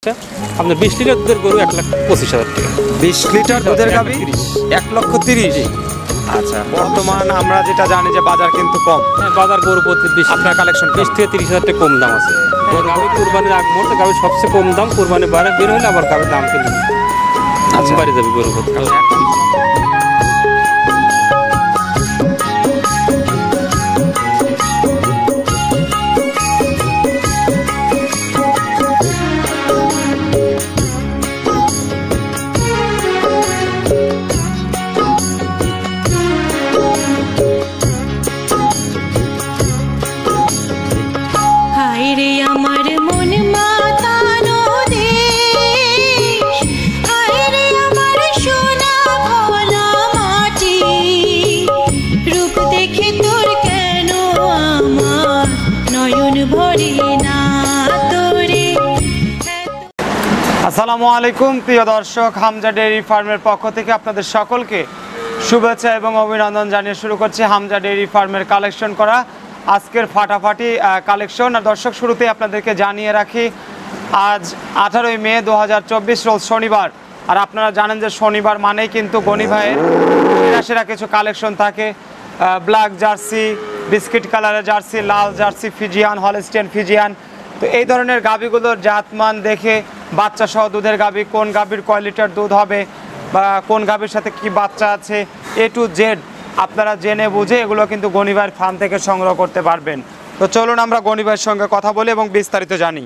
আপনার 20 লিটার দুধের গরু 1,25,000 টাকা। 20 লিটার দুধের গাভী 1,30,000। আচ্ছা, বর্তমান আমরা যেটা জানি যে বাজার কিন্তু কম। হ্যাঁ, বাজার গরু প্রতি 20 আপনার কালেকশন 20 থেকে 30,000 টাকা কম দাম আছে। গাভী কুরবানির আগ মুহূর্তে গাভী সবচেয়ে কম দাম, কুরবানি বারে বের হলে আবার গাভীর দাম কিন্তু বাড়ে যাবে গরু প্রতি। আসসালামু আলাইকুম প্রিয় দর্শক, হামজা ডেইরি ফার্মের পক্ষ থেকে আপনাদের সকলকে শুভেচ্ছা এবং অভিনন্দন জানিয়ে শুরু করছি হামজা ডেইরি ফার্মের কালেকশন করা আজকের ফাটাফাটি কালেকশন। আর দর্শক, শুরুতে আপনাদেরকে জানিয়ে রাখি আজ 18ই মে 2024 রোজ শনিবার। আর আপনারা জানেন যে শনিবার মানেই কিন্তু গনি ভাইয়ের সেরা কিছু কালেকশন থাকে। ব্ল্যাক জার্সি, বিস্কিট কালারের জার্সি, লাল জার্সি, ফিজিয়ান, হলস্টেইন ফিজিয়ান। তো এই ধরনের গাভীগুলোর জাতমান দেখে বাচ্চা সহ দুধের গাভী, কোন গাভীর কয় দুধ হবে বা কোন গাভীর সাথে কি বাচ্চা আছে, A to Z আপনারা জেনে বুঝে এগুলো কিন্তু গনি ভাইয়ের ফার্ম থেকে সংগ্রহ করতে পারবেন। তো চলুন আমরা গনি ভাইয়ের সঙ্গে কথা বলি এবং বিস্তারিত জানি।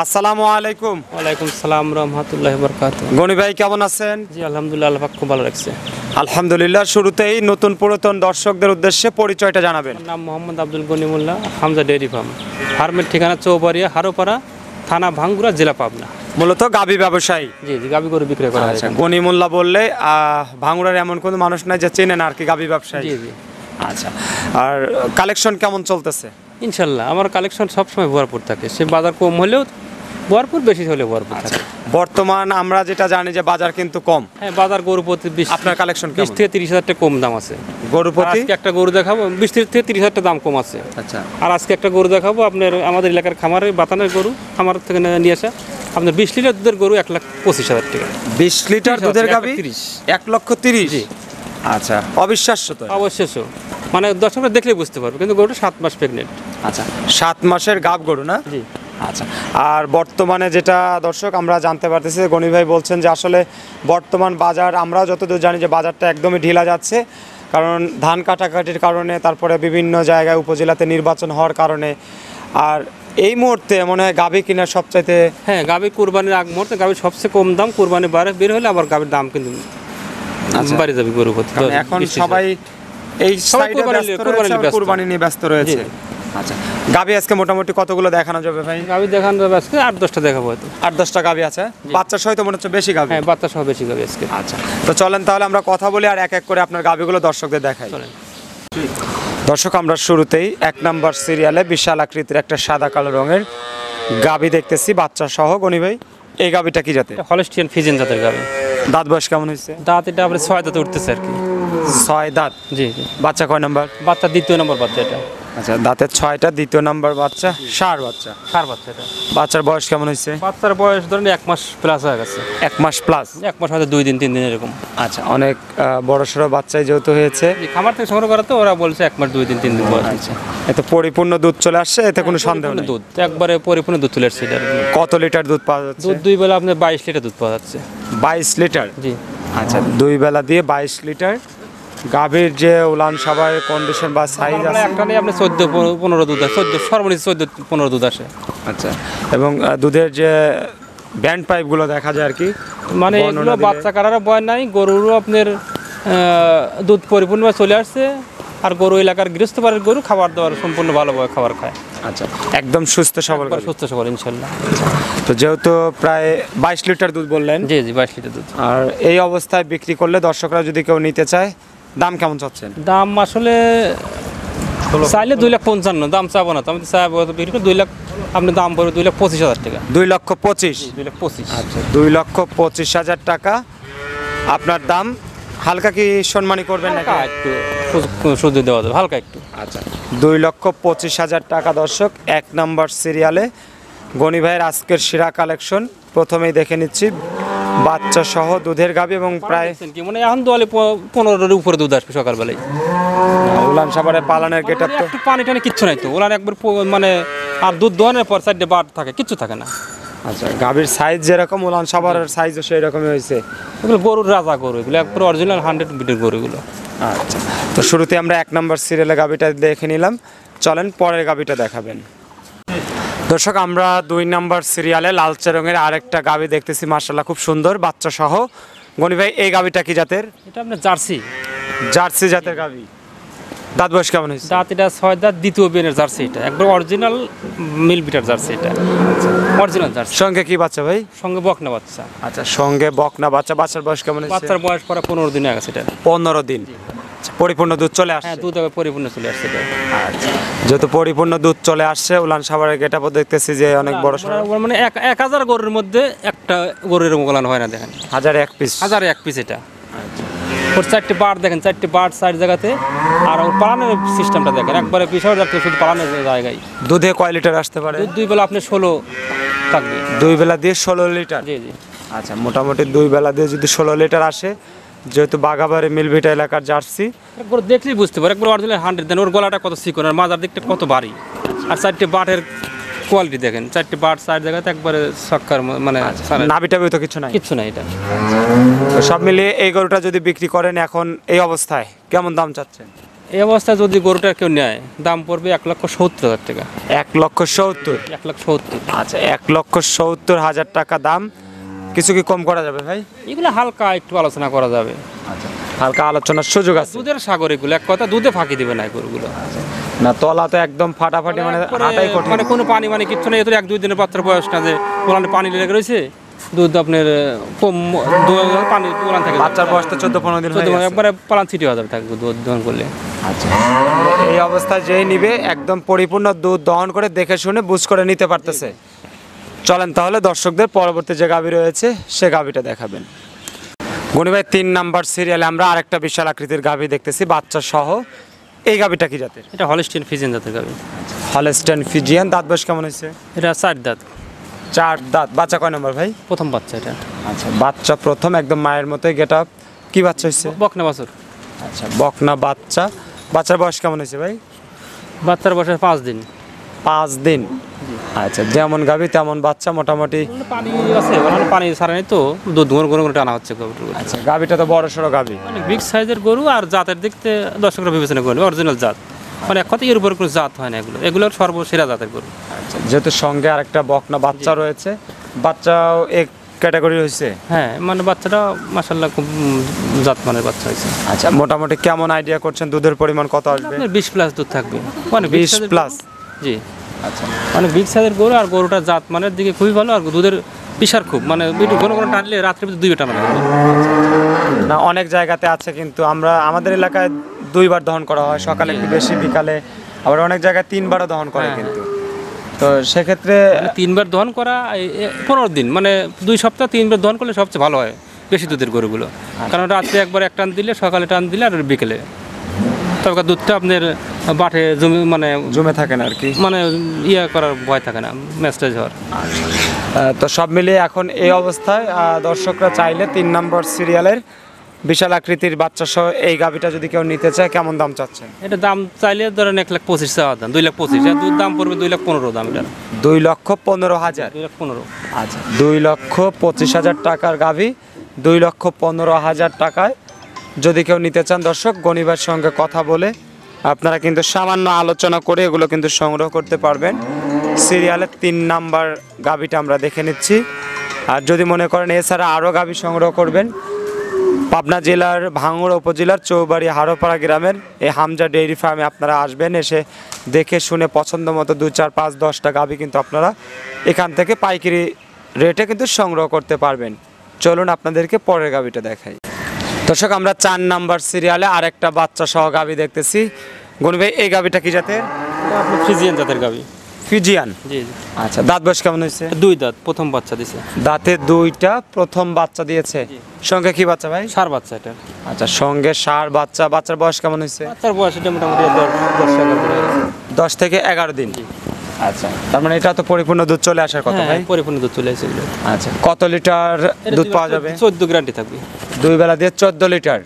আসসালামু আলাইকুম। ওয়ালাইকুম সালাম রাহমাতুল্লাহি ওয়া বারাকাতুহু। গনি ভাই কেমন আছেন? জি আলহামদুলিল্লাহ, আল্লাহ পাক খুব ভালো রাখছে। আলহামদুলিল্লাহ। শুরুতেই নতুন পুরাতন দর্শকদের উদ্দেশ্যে পরিচয়টা জানাবেন। নাম মোহাম্মদ আব্দুল গনি মোল্লা, হামজা ডেইরি ফার্ম। ফার্মের ঠিকানা চৌবাড়িয়া, হারোপাড়া, থানা ভাঙ্গুরা, জেলা পাবনা। মূলত গাভী ব্যবসায়ী। জি জি, গাভী গরু বিক্রি করা হয়। আচ্ছা, গনি মোল্লা বললে ভাঙ্গুরার এমন কোনো মানুষ নাই যে চেনে না আর কি গাভী ব্যবসায়ী। জি জি। আচ্ছা, আর কালেকশন কেমন চলতেছে? ইনশাল্লাহ আমার কালেকশন সবসময় ভরপুর থাকে, সে বাজার কম হলেও ভরপুর, বেশি হলেও ভরপুর থাকে। বর্তমান আমরা যেটা জানি যে বাজার কিন্তু কম। হ্যাঁ, বাজার গরু প্রতি 20। আপনার কালেকশন 20 থেকে 30,000 টাকা কম দাম আছে গরু প্রতি। আজকে একটা গরু দেখাবো 20 থেকে 30,000 টাকা দাম কম আছে। আচ্ছা, আর আজকে একটা গরু দেখাবো আপনার আমাদের এলাকার খামারের বাতানের গরু, খামার থেকে নিয়ে আসা আপনার 20 লিটার দুধের গরু 1,25,000 টাকা। 20 লিটার দুধের গাভী 1,30,000। জি। আচ্ছা, অবিশ্বাস্য তো। অবশ্যই, মানে দর্শকরা দেখলে বুঝতে পারবে, কিন্তু গরুটা 7 মাস প্রেগনেন্ট। আচ্ছা, 7 মাসের গাভ গরু না? জি। আচ্ছা, আর বর্তমানে যেটা দর্শক আমরা জানতে পারতেছি, গনি ভাই বলছেন যে আসলে বর্তমান বাজার, আমরা যতদূর জানি যে বাজারটা একদমই ঢিলা যাচ্ছে, কারণ ধান কাটাকাটির কারণে, তারপরে বিভিন্ন জায়গায় উপজেলাতে নির্বাচন হওয়ার কারণে। আর এই মুহূর্তে মনে হয় গাভী কেনার সবচাইতে। হ্যাঁ, গাভী কুরবানির আগ মুহূর্তে গাভীর সবচেয়ে কম দাম, কুরবানি বারে বের হলে আবার গাভীর দাম কিন্তু বাড়ে যাবে গরু প্রতি। এখন সবাই এই সাইডে কুরবানি নিয়ে ব্যস্ত রয়েছে। আচ্ছা, গাভী আজকে মোটামুটি কতগুলো দেখানো যাবে ভাই? গাভী দেখানো যাবে আজকে 8-10টা দেখাবো হয়তো। 8-10টা গাভী আছে, বাচ্চা সহ তো মনে হচ্ছে বেশি গাভী। হ্যাঁ, বাচ্চা সহ বেশি গাভী আজকে। আচ্ছা, তো চলেন তাহলে আমরা কথা বলি আর এক এক করে আপনার গাভীগুলো দর্শকদের দেখাই। চলেন দর্শক, আমরা শুরুতেই 1 নম্বর সিরিয়ালে বিশাল আকৃতির একটা সাদা কালো রঙের গাভী দেখতেছি বাচ্চা সহ। গনি ভাই, এই গাভীটা কি জাতের? হলস্টিয়ান ফিজিয়ান জাতের গাভী। দাঁত বয়স কেমন হয়েছে? দাঁত এটা আপনি 6 দাঁতে উঠতেছে আর কি। 6 দাঁত। জি জি। বাচ্চা কয় নাম্বার? বাচ্চা 2য় নম্বর বাচ্চা এটা। আচ্ছা, দাঁতের 6টা, 2য় নাম্বার বাচ্চা, ষাঁড় বাচ্চা। ষাঁড় বাচ্চা এটা। বাচ্চার বয়স কেমন হয়েছে? বাচ্চার বয়স ধরেন 1 মাস প্লাস হয়ে গেছে। 1 মাস প্লাস। 1 মাস হয়তো 2 দিন 3 দিন এরকম। আচ্ছা, অনেক বড় সড়ো বাচ্চাই যেহেতু হয়েছে। খামার থেকে সংগ্রহ করা তো, ওরা বলছে 1 মাস 2 দিন 3 দিন বয়স। আচ্ছা, এত পরিপূর্ণ দুধ চলে আসছে, এতে কোনো সন্দেহ নেই। দুধ একবারে পরিপূর্ণ দুধ চলে আসছে। কত লিটার দুধ পাওয়া যাচ্ছে? দুধ 2 বেলা আপনার 22 লিটার দুধ পাওয়া যাচ্ছে। 22 লিটার? জি। আচ্ছা, 2 বেলা দিয়ে 22 লিটার। গাভীর যে উলান সবার কন্ডিশন বা সাইজ আছে, একটা নেই আপনি 14-15 দুধ আসে, 14 সর্বনিম্ন 14-15 দুধ আসে। আচ্ছা, এবং দুধের যে ব্যান্ড পাইপগুলো দেখা যায় আর কি, মানে এগুলো বাচ্চা কাটারও ভয় নাই, গরুরও আপনার দুধ পরিপূর্ণভাবে চলে আসছে। আর গরু এলাকার গৃহস্থবাড়ির গরু খাবার দাবার সম্পূর্ণ ভালোভাবে খাবার খায়। আচ্ছা, একদম সুস্থ সবল, সুস্থ সবল ইনশাল্লাহ। তো যেহেতু প্রায় 22 লিটার দুধ বললেন। জি জি, 22 লিটার দুধ। আর এই অবস্থায় বিক্রি করলে দর্শকরা যদি কেউ নিতে চায়, দাম কেমন চাচ্ছেন? দাম আসলে চাইলে 2,55,000, দাম চাবো না তো, আমি চাইবো বিক্রি করে 2 লাখ। আপনি দাম পড়বে 2,25,000 টাকা। 2,25,000? 2,25,000। আচ্ছা, 2,25,000 টাকা আপনার দাম। হালকা কি সম্মানী করবেন নাকি? একটু সুযোগ দেওয়া যাবে হালকা একটু। আচ্ছা, 2,25,000 টাকা দর্শক, 1 নম্বর সিরিয়ালে গনি ভাইয়ের আজকের সেরা কালেকশন প্রথমেই দেখে নিচ্ছি বাচ্চা সহ দুধের গাভী এবং প্রায় দেখছেন কি মানে এখন দোয়ালে 15-এর উপরে দুধ আসবে সকালবেলায়। উলান সাভারের পালানের গেট আপ তো একটু পানি টানি কিচ্ছু নাই তো ওলার একবার মানে আর দুধ দোয়ানোর পর সাইডে বাট থাকে কিচ্ছু থাকে না। আচ্ছা গাভীর সাইজ যেরকম উলান সাভারের সাইজও সেই রকমই হয়েছে। এগুলো গরুর রাজা গরু, এগুলো একবার অরিজিনাল 100 বিটের গরুগুলো। আচ্ছা তো শুরুতে আমরা 1 নম্বর সিরিয়ালে গাভীটা দেখে নিলাম, চলেন পরের গাভীটা দেখাবেন। দর্শক আমরা 2 নম্বর সিরিয়ালে লালচে রঙের আরেকটা গাভী দেখতেছি, মাশাআল্লাহ খুব সুন্দর বাচ্চা সহ। গনি ভাই এই গাভীটা কি জাতের? এটা আপনার জার্সি। জার্সি জাতের গাভী। দাঁত বয়স কেমন হয়েছে? দাঁত এটা 6 দাঁত, দ্বিতীয় বিনের জার্সি, এটা একবার অরিজিনাল মিল বিটার জার্সি, এটা অরিজিনাল জার্সি। সঙ্গে কি বাচ্চা ভাই? সঙ্গে বকনা বাচ্চা। আচ্ছা সঙ্গে বকনা বাচ্চা। বাচ্চার বয়স কেমন হয়েছে? বাচ্চার বয়স পরে 15 দিন আগে সেটা। 15 দিন। আচ্ছা, পরিপূর্ণ দুধ চলে আসছে? হ্যাঁ দুধ হবে পরিপূর্ণ চলে আসছে এটা। আচ্ছা যেহেতু পরিপূর্ণ দুধ চলে আসছে, উলান সাভারের গেটআপও দেখতেছি যে অনেক বড় সড়ো। মানে 1000 গরুর মধ্যে একটা গরুর মোগলান হয় না, দেখেন 1001 পিস। 1001 পিস এটা। ওর 4টে বার দেখেন, 4টে বার 4 জায়গাতে। আর ওর পালানোর সিস্টেমটা দেখেন, একবারে পিছাও যাচ্ছে শুধু পালানোর জায়গায়। দুধে কয় লিটার আসতে পারে? দুধ 2 বেলা আপনি 16 থাকবে। 2 বেলা দিয়ে 16 লিটার। জি জি। আচ্ছা মোটামুটি 2 বেলা দিয়ে যদি 16 লিটার আসে, যেহেতু বাগাবাড়ি মিলভিটা এলাকার জার্সি, একবার দেখলেই বুঝতে পারে একবার অরিজিনাল 100 দেন। ওর গলাটা কত চিকন আর মাজার দিকটা কত ভারী। আর 4টে বাটের কোয়ালিটি দেখেন, 4টে বাট 4 জায়গাতে একবারে সক্কার মানে নাভিটাবি তো কিছু নাই? কিচ্ছু নাই এটা। তো সব মিলিয়ে এই গরুটা যদি বিক্রি করেন এখন এই অবস্থায় কেমন দাম চাচ্ছেন? এই অবস্থায় যদি গরুটা কেউ নেয় দাম পড়বে 1,70,000 টাকা। 1,70,000? 1,70,000। আচ্ছা 1,70,000 টাকা দাম। কিছু কি কম করা যাবে ভাই? এগুলো হালকা একটু আলোচনা করা যাবে। আচ্ছা হালকা আলোচনার সুযোগ আছে? দুধের সাগর এগুলো, এক কথা দুধে ফাঁকি দিবে না এই গরুগুলো। না তলা তো একদম ফাটাফাটি, মানে হাঁটাই কঠিন। মানে কোনো পানি মানে কিচ্ছু নেই, এত 1-2 দিনের বাচ্চার বয়স না যে ওলানে পানি লেগে রয়েছে। দুধ আপনার কম পানি ওলান থাকে। বাচ্চার বয়স তো 14-15 দিন হয়ে গেছে। একবারে পালান ছিটি হয়ে যাবে থাকবে দুধ দহন করলে। আচ্ছা এই অবস্থায় যেই নিবে একদম পরিপূর্ণ দুধ দহন করে দেখে শুনে বুঝ করে নিতে পারতেছে। চলেন তাহলে দর্শকদের পরবর্তী যে গাভী রয়েছে সে গাভীটা দেখাবেন। গনি ভাই 3 নাম্বার সিরিয়ালে আমরা আরেকটা বিশাল আকৃতির গাভী দেখতেছি বাচ্চা সহ। এই গাভীটা কি জাতের? এটা হলস্টিয়ান ফ্রিজিয়ান জাতের গাভী। Holstein Friesian. দাঁত বয়স কেমন হয়েছে? এটা 4 দাঁত। 4 দাঁত। বাচ্চা কয় নম্বর ভাই? প্রথম বাচ্চা এটা। আচ্ছা বাচ্চা প্রথম, একদম মায়ের মতোই গেটআপ। কি বাচ্চা হয়েছে? বকনা বাছুর। আচ্ছা বকনা বাচ্চা। বাচ্চার বয়স কেমন হয়েছে ভাই? বাচ্চার বয়স 5 দিন। 5 দিন। আচ্ছা যেমন গাভী তেমন বাচ্চা মোটামুটি। পানি আছে, ওখানে পানি ছাড়া নেই তো দুধ ঘন ঘন টানা হচ্ছে গরুর। আচ্ছা গাভীটা তো বড় সড়ো গাভী, অনেক বিগ সাইজের গরু। আর জাতের দিক থেকে দর্শকরা বিবেচনা করবে অরিজিনাল জাত, মানে এক কথা এর উপর কোনো জাত হয় না এগুলো, এগুলোর সর্বসেরা জাতের গরু। আচ্ছা যেহেতু সঙ্গে আরেকটা বকনা বাচ্চা রয়েছে, বাচ্চাও এক ক্যাটাগরি হয়েছে। হ্যাঁ মানে বাচ্চাটা মাশাআল্লাহ খুব জাত মানের বাচ্চা হয়েছে। আচ্ছা মোটামুটি কেমন আইডিয়া করছেন দুধের পরিমাণ কত আসবে? আপনার 20 প্লাস দুধ থাকবে। মানে 20 প্লাস? জি। আচ্ছা মানে বিগ সাইজের গরু, আর গরুটা জাত মানের দিকে খুবই ভালো। আর দুধের পিসার খুব, মানে একটু ঘন ঘন টানলে রাত্রে 2 টানা লাগবে না। অনেক জায়গাতে আছে কিন্তু আমরা আমাদের এলাকায় 2 বার দহন করা হয়, সকালে একটু বেশি, বিকালে আবার অনেক জায়গায় 3 বারও দহন করে কিন্তু। তো সেক্ষেত্রে 3 বার দহন করা 15 দিন, মানে 2 সপ্তাহ 3 বার দহন করলে সবচেয়ে ভালো হয় বেশি দুধের গরুগুলো। কারণ রাত্রে একবার এক টান দিলে, সকালে টান দিলে আর বিকেলে, তবে দুধটা আপনার বাটে জমে থাকে না আর কি, মানে ইয়ে করার ভয় থাকে না, ম্যাস্টেজ হওয়ার। তো সব মিলিয়ে এখন এই অবস্থায় দর্শকরা চাইলে 3 নম্বর সিরিয়ালের বিশাল আকৃতির বাচ্চা সহ এই গাভীটা যদি কেউ নিতে চায় কেমন দাম চাচ্ছেন? এটা দাম চাইলে ধরেন 1,25,000 চাওয়া দাম, 2,25,000। আর দুধ দাম পড়বে 2,15,000 দাম এটা। 2,15,000? 2,15,000। আচ্ছা 2,25,000 টাকার গাভী 2,15,000 টাকায় যদি কেউ নিতে চান দর্শক, গনিবার সঙ্গে কথা বলে আপনারা কিন্তু সামান্য আলোচনা করে এগুলো কিন্তু সংগ্রহ করতে পারবেন। সিরিয়ালের 3 নাম্বার গাভীটা আমরা দেখে নিচ্ছি। আর যদি মনে করেন এছাড়া আরও গাভী সংগ্রহ করবেন, পাবনা জেলার ভাঙ্গুড়া উপজেলার চৌবাড়ি হারোপাড়া গ্রামের এই হামজা ডেইরি ফার্মে আপনারা আসবেন, এসে দেখে শুনে পছন্দ মতো 2, 4, 5, 10টা গাভী কিন্তু আপনারা এখান থেকে পাইকারি রেটে কিন্তু সংগ্রহ করতে পারবেন। চলুন আপনাদেরকে পরের গাভীটা দেখাই। দর্শক আমরা 4 নাম্বার সিরিয়ালে আরেকটা বাচ্চা সহ গাভী দেখতেছি। গনি ভাই এই গাভীটা কি জাতের? আপনি ফ্রিজিয়ান জাতের গাভী। ফিজিয়ান? জি। আচ্ছা দাঁত বয়স কেমন হয়েছে? 2 দাঁত, প্রথম বাচ্চা দিছে। দাঁতে 2টা, প্রথম বাচ্চা দিয়েছে। সঙ্গে কি বাচ্চা ভাই? ষাঁড় বাচ্চা এটা। আচ্ছা সঙ্গে ষাঁড় বাচ্চা। বাচ্চার বয়স কেমন হয়েছে? বাচ্চার বয়স এটা মোটামুটি 10 থেকে 11 দিন। 10 থেকে 11 দিন। আচ্ছা, তার মানে এটা তো পরিপূর্ণ দুধ চলে আসার কথা ভাই। পরিপূর্ণ দুধ চলে আসে এগুলো। আচ্ছা, কত লিটার দুধ পাওয়া যাবে? 14 গ্যারান্টি থাকবে। দুই বেলা দিয়ে 14 লিটার।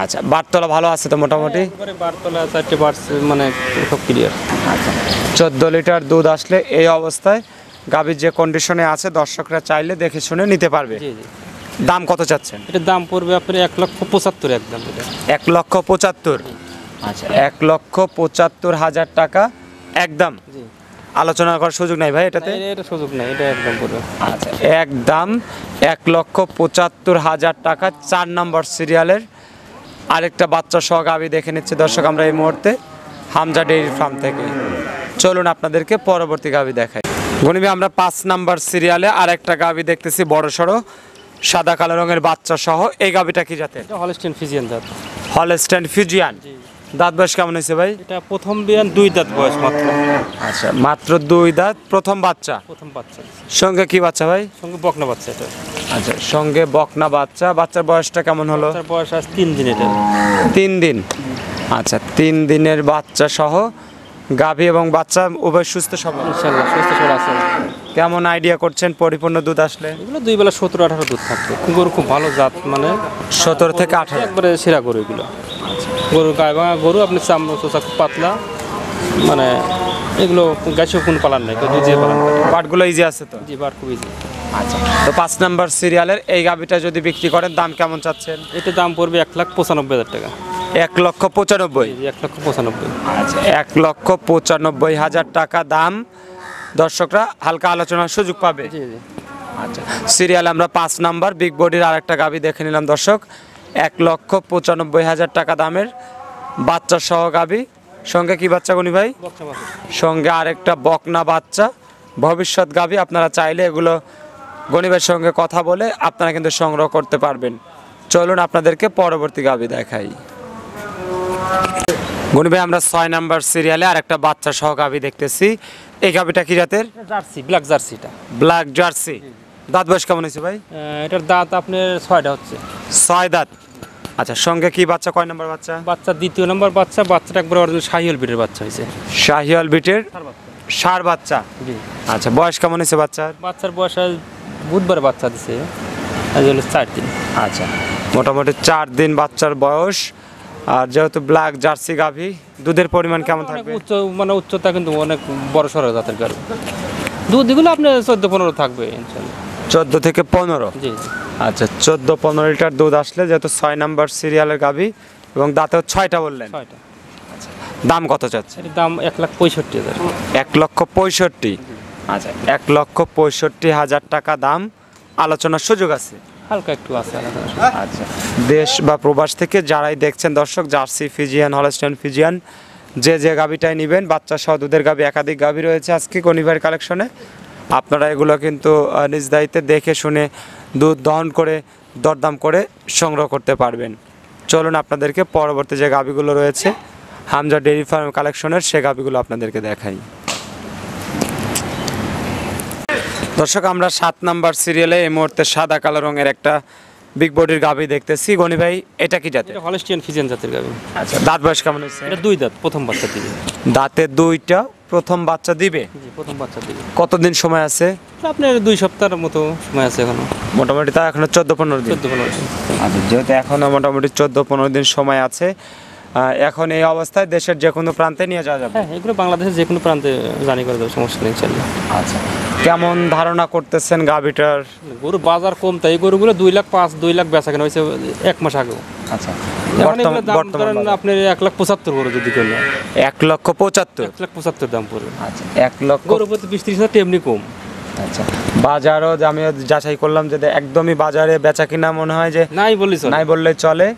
আচ্ছা, বারতলা ভালো আছে তো মোটামুটি? একবারে বারতলা 4টে বার্স মানে সব ক্লিয়ার। আচ্ছা, 14 লিটার দুধ আসলে এই অবস্থায় গাভীর যে কন্ডিশনে আছে দর্শকরা চাইলে দেখে শুনে নিতে পারবে। জি জি। দাম কত চাচ্ছেন? এটার দাম পড়বে আপনার 1,75,000 একদম এটা। 1,75,000। আচ্ছা, 1,75,000 টাকা একদম। জি। আলোচনা করার সুযোগ নাই ভাই এটাতে? এটা সুযোগ নাই, এটা একদম পড়বে। আচ্ছা, একদম 1,75,000 টাকা। 4 নম্বর সিরিয়ালের আরেকটা বাচ্চা সহ গাভী দেখে নিচ্ছে দর্শক আমরা এই মুহূর্তে হামজা ডেইরি ফার্ম থেকে। চলুন আপনাদেরকে পরবর্তী গাভী দেখাই। গনিবে আমরা 5 নাম্বার সিরিয়ালে আরেকটা গাভী দেখতেছি বড় সড়ো সাদা কালো রঙের বাচ্চা সহ। এই গাভীটা কি জাতের? এটা হলস্টেইন ফ্রিজিয়ান জাত। Holstein Friesian. দাঁত বয়স কেমন হয়েছে ভাই? এটা প্রথম বিয়ান 2 দাঁত বয়স মাত্র। আচ্ছা, মাত্র 2 দাঁত, প্রথম বাচ্চা। প্রথম বাচ্চা। সঙ্গে কি বাচ্চা ভাই? সঙ্গে বকনা বাচ্চা এটা। আচ্ছা, সঙ্গে বকনা বাচ্চা। বাচ্চার বয়সটা কেমন হলো? তার বয়স আজ 3 দিন এটা। 3 দিন। আচ্ছা, 3 দিনের বাচ্চা সহ গাভী এবং বাচ্চা উভয় সুস্থ সবল। ইনশাআল্লাহ সুস্থ সবল আছে। কেমন আইডিয়া করছেন পরিপূর্ণ দুধ আসলে? এগুলো 2 বেলা 17-18 দুধ থাকবে। গরু খুব ভালো জাত, মানে 17 থেকে 18। একবারে সেরা গরু এগুলো। গরুর গায়ে ভাঙা গরু, আপনি চামড়া চোষা খুব পাতলা, মানে এগুলো গাছেও কোনো পালান নাই, কেউ দুধে পালান করে। বাটগুলো ইজি আছে তো? জি, বার খুব ইজি। আচ্ছা, তো 5 নাম্বার সিরিয়ালের এই গাভীটা যদি বিক্রি করেন দাম কেমন চাচ্ছেন? এটার দাম পড়বে 1,95,000 টাকা। 1,95,000। জি, 1,95,000। আচ্ছা, 1,95,000 টাকা দাম। দর্শকরা হালকা আলোচনার সুযোগ পাবে। জি জি। আচ্ছা, সিরিয়াল আমরা 5 নাম্বার বিগ বডির আরেকটা গাভী দেখে নিলাম দর্শক। 1,95,000 টাকা দামের বাচ্চা সহ গাভী। সঙ্গে কি বাচ্চা গনি ভাই? বকনা বাচ্চা। সঙ্গে আরেকটা বকনা বাচ্চা। ভবিষ্যৎ গাভী আপনারা চাইলে এগুলো গনিবের সঙ্গে কথা বলে আপনারা কিন্তু সংগ্রহ করতে পারবেন। চলুন আপনাদেরকে পরবর্তী গাভী দেখাই। গনি ভাই আমরা 6 নাম্বার সিরিয়ালে আরেকটা বাচ্চা সহ গাভী দেখতেছি। এই গাভীটা কি জাতের? জার্সি, ব্ল্যাক জার্সিটা। Black Jersey. দাঁত বয়স কেমন হয়েছে ভাই? এটার দাঁত আপনার 6টা হচ্ছে। 6 দাঁত। আচ্ছা, সঙ্গে কি বাচ্চা, কয় নাম্বার বাচ্চা? বাচ্চা 2য় নম্বর বাচ্চা। বাচ্চাটা একবার অরিজিনাল শাহিওয়াল বিটের বাচ্চা হয়েছে। শাহিওয়াল বিটের ষাঁড় বাচ্চা। জি। আচ্ছা, বয়স কেমন হয়েছে বাচ্চার? বাচ্চার বয়স আজ বুধবার বাচ্চা দিছে, আজ হলো 4 দিন। আচ্ছা, মোটামুটি 4 দিন বাচ্চার বয়স। আর যেহেতু ব্ল্যাক জার্সি গাভী, দুধের পরিমাণ কেমন অনেক থাকবে? উচ্চ, মানে উচ্চতা কিন্তু অনেক বড় সড়ো জাতের গরু। দুধ এগুলো আপনার 14-15 থাকবে ইনশাআল্লাহ। 14 থেকে 15। জি জি। আচ্ছা, 14-15 লিটার দুধ আসলে, যেহেতু 6 নাম্বার সিরিয়ালের গাভী এবং দাঁতেও 6টা বললেন। 6টা। দাম কত চাচ্ছে? এর দাম 1,65,000। 1,65,000। আচ্ছা, 1,65,000 টাকা দাম। আলোচনার সুযোগ আছে? হালকা একটু আছে আলাদা। আচ্ছা, দেশ বা প্রবাস থেকে যারাই দেখছেন দর্শক, জার্সি ফিজিয়ান, হলস্টেইন ফিজিয়ান, যে গাভীটাই নেবেন, বাচ্চা সহ দুধের গাভী, একাধিক গাভী রয়েছে আজকে গনিভাইয়ের কালেকশনে। আপনারা এগুলো কিন্তু নিজ দায়িত্বে দেখে শুনে দুধ দহন করে দরদাম করে সংগ্রহ করতে পারবেন। চলুন আপনাদেরকে পরবর্তী যে গাভীগুলো রয়েছে হামজা ডেইরি ফার্ম কালেকশনের, সে গাভীগুলো আপনাদেরকে দেখাই। দর্শক আমরা 7 নাম্বার সিরিয়ালে এই মুহূর্তে সাদা কালো রঙের একটা বিগ বডির গাভী দেখতেছি। গনি ভাই এটা কি জাতের? এটা হলস্টিয়ান ফ্রিজিয়ান জাতের গাভী। আচ্ছা, দাঁত বয়স কেমন হয়েছে? এটা 2 দাঁত, প্রথম বাচ্চা দিবে। দাঁতে 2টা, প্রথম বাচ্চা দিবে। জি, প্রথম বাচ্চা দিবে। কতদিন সময় আছে? আপনার 2 সপ্তাহের মতো সময় আছে এখনো। মোটামুটি তা এখনো 14-15 দিন। 14-15 দিন। আচ্ছা, যেহেতু এখনো মোটামুটি 14-15 দিন সময় আছে, এখন এই অবস্থায় দেশের যে কোনো প্রান্তে নিয়ে যাওয়া যাবে। হ্যাঁ, এগুলো বাংলাদেশের যে কোনো প্রান্তে জানি করে দেবো, সমস্যা নেই ইনশাআল্লাহ। আচ্ছা, কেমন ধারণা করতেছেন গাভীটার? গরু বাজার কম, তাই এই গরুগুলো 2,05,000 2,00,000 বেচা কেনা হয়েছে 1 মাস আগেও। আচ্ছা, এখন এগুলো দাম বর্তমান ধরেন বাজার। আপনার 1,75,000 গরু যদি কেউ নেয়, 1,75,000। 1,75,000 দাম পড়বে। আচ্ছা, 1 লক্ষ। গরু প্রতি 20-30 হাজার এমনি কম। আচ্ছা, বাজারও যে আমি যাচাই করলাম যে একদমই বাজারে বেচা কিনা মনে হয় যে নাই বলিস নাই বললে চলে,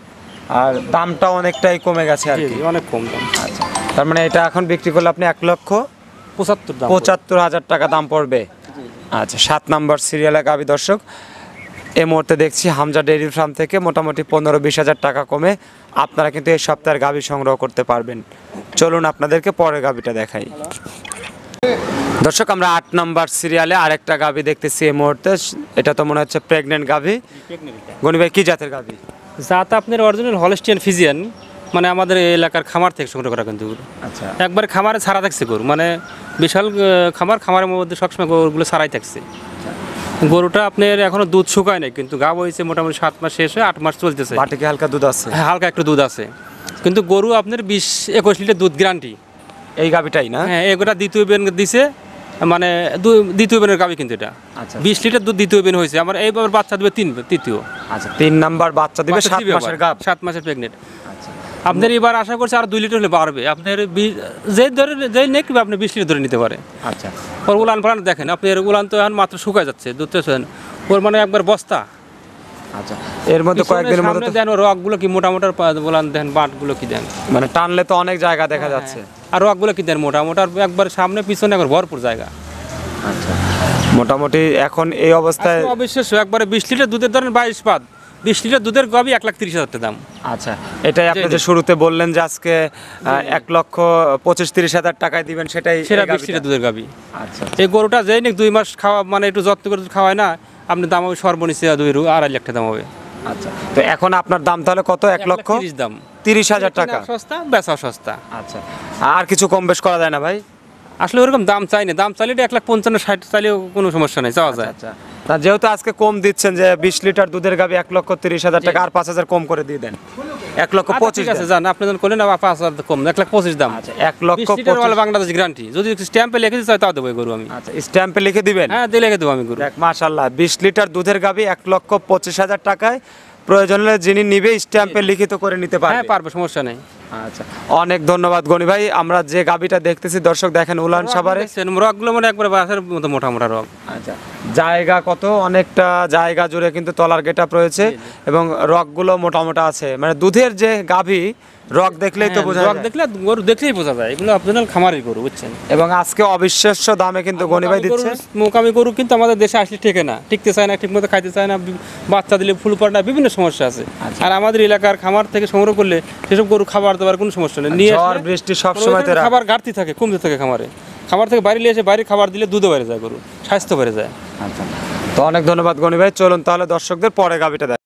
আর দামটা অনেকটাই কমে গেছে আর কি। অনেক কম দাম। আচ্ছা, তার মানে এটা এখন বিক্রি করলে আপনি 1,75,000 দাম। 1,75,000 টাকা দাম পড়বে। আচ্ছা, 7 নাম্বার সিরিয়ালে গাভী দর্শক এই মুহূর্তে দেখছি হামজা ডেইরি ফার্ম থেকে মোটামুটি 15-20 হাজার টাকা কমে আপনারা কিন্তু এই সপ্তাহের গাভী সংগ্রহ করতে পারবেন। চলুন আপনাদেরকে পরের গাভীটা দেখাই। দর্শক আমরা 8 নাম্বার সিরিয়ালে আরেকটা গাভী দেখতেছি এই মুহূর্তে। এটা তো মনে হচ্ছে প্রেগনেন্ট গাভী। গনি ভাই কি জাতের গাভী? জাত আপনার অরিজিনাল হলস্টিয়ান ফ্রিজিয়ান, মানে আমাদের এই এলাকার খামার থেকে সংগ্রহ করা কিন্তু গরু। আচ্ছা একবারে খামারে ছাড়া থাকছে গরু, মানে বিশাল খামারের মধ্যে সবসময় গরুগুলো ছাড়াই থাকছে। গরুটা আপনার এখনো দুধ শুকায় নাই, কিন্তু গাব হয়েছে মোটামুটি 7 মাস শেষ হয়ে 8 মাস চলতেছে। বাটিকে হালকা দুধ আছে, হ্যাঁ, হালকা একটু দুধ আছে, কিন্তু গরু আপনার 20-21 লিটার দুধ গ্যারান্টি। এই গাবিটাই না? হ্যাঁ, এগুলা দ্বিতীয় বেন দিছে, মানে দ্বিতীয় বেনের গাবি কিন্তু এটা। আচ্ছা 20 লিটার দুধ দ্বিতীয় বেন হয়েছে আমার, এইবার বাচ্চা দেবে তৃতীয়। আচ্ছা 3 নাম্বার বাচ্চা দিবে, 7 মাসের গাব। 7 মাসের প্রেগনেন্ট। আচ্ছা আপনার এবার আশা করছি আর 2 লিটার হলে বাড়বে। আপনার যেই নেক আপনি 20 লিটার ধরে নিতে পারে। আচ্ছা ওর উলান ফালান দেখেন, আপনার উলান তো এখন মাত্র শুকায় যাচ্ছে, দুধ তো ওর মানে একবার বস্তা। আচ্ছা এর মধ্যে কয়েকদিনের মধ্যে সামনে দেন, রকগুলো কি মোটা মোটা উলান দেন, বাঁটগুলো কি দেন, মানে টানলে তো অনেক জায়গা দেখা যাচ্ছে। আর রকগুলো কি দেন মোটা মোটা, একবার সামনে পিছনে একবার ভরপুর জায়গা। আচ্ছা মোটামুটি এখন এই অবস্থায় অবিশ্বাস্য, একবারে 20 লিটার দুধের ধরেন 22 পাত, 20 লিটার দুধের গাবি 1,30,000 টাকা দাম। আচ্ছা এটাই আপনি যে শুরুতে বললেন যে আজকে 1,25,30,000 টাকায় দিবেন, সেটাই সেটা এই 20 লিটার দুধের গাবি। আচ্ছা এই গরুটা যেই নাকি 2 মাস খাওয়া, মানে একটু যত্ন করে খাওয়ায় না, আপনার দাম হবে সর্বনিম্ন 2.5 লাখ টাকা দাম হবে। আচ্ছা তো এখন আপনার দাম তাহলে কত? 1,30,000 দাম। 1,30,000 টাকা। সস্তা, বেচা সস্তা। আচ্ছা আর কিছু কম বেশ করা যায় না ভাই? আসলে ওরকম দাম চাই না, দাম চাইলে 1,55,60 চাইলেও কোনো সমস্যা নেই, চাওয়া যায়। আচ্ছা না যেহেতু আজকে কম দিচ্ছেন যে 20 লিটার দুধের গাবি 1,30,000 টাকা, আর 5,000 কম করে দিয়ে দেন, 1,25,000 ঠিক আছে যান, আপনি যখন করলেন 5,000 কম, 1,25,000 দাম। আচ্ছা 20 লিটার ওয়ালা বাংলাদেশ গ্যারান্টি, যদি স্ট্যাম্পে লিখে দিতে হয় তাও দেবো এই গরু আমি। আচ্ছা স্ট্যাম্পে লিখে দিবেন? হ্যাঁ, দিয়ে লিখে দেবো আমি গরু। দেখ মাশাআল্লাহ 20 লিটার দুধের গাবি 1,25,000 টাকায়, প্রয়োজন হলে যিনি নিবে স্ট্যাম্পে লিখিত করে নিতে পারবে। হ্যাঁ, পারবে, সমস্যা নেই। আচ্ছা অনেক ধন্যবাদ গনি ভাই। আমরা যে গাবিটা দেখতেছি দর্শক দেখেন উলান সাভারে, রকগুলো মানে একবার বাসের মতো মোটা মোটা রক। আচ্ছা জায়গা কত, অনেকটা জায়গা জুড়ে কিন্তু তলার গেটআপ রয়েছে এবং রকগুলো মোটা মোটা আছে, মানে দুধের যে গাভী রক দেখলেই তো বোঝা রক যায়। দেখলে গরু দেখলেই বোঝা যায়, এগুলো আপনার খামারের গরু, বুঝছেন। এবং আজকে অবিশ্বাস্য দামে কিন্তু গনি ভাই দিচ্ছে। মোকামি গরু কিন্তু আমাদের দেশে আসলে ঠেকে না, টিকতে চায় না, ঠিক মতো খাইতে চায় না, বাচ্চা দিলে ফুল পড়ে না, বিভিন্ন সমস্যা আছে। আর আমাদের এলাকার খামার থেকে সংগ্রহ করলে সেসব গরু খাবার দেওয়ার কোনো সমস্যা নেই। নিয়ে ঝড় বৃষ্টি সব সময় খাবার ঘাটতি থাকে, কমতে থাকে খামারে। খাবার থেকে বাইরে নিয়ে এসে বাইরে খাবার দিলে দুধও বেড়ে যায়, গরু স্বাস্থ্য বেড়ে যায়। আচ্ছা তো অনেক ধন্যবাদ গনি ভাই। চলুন তাহলে দর্শকদের পরে গাবিটা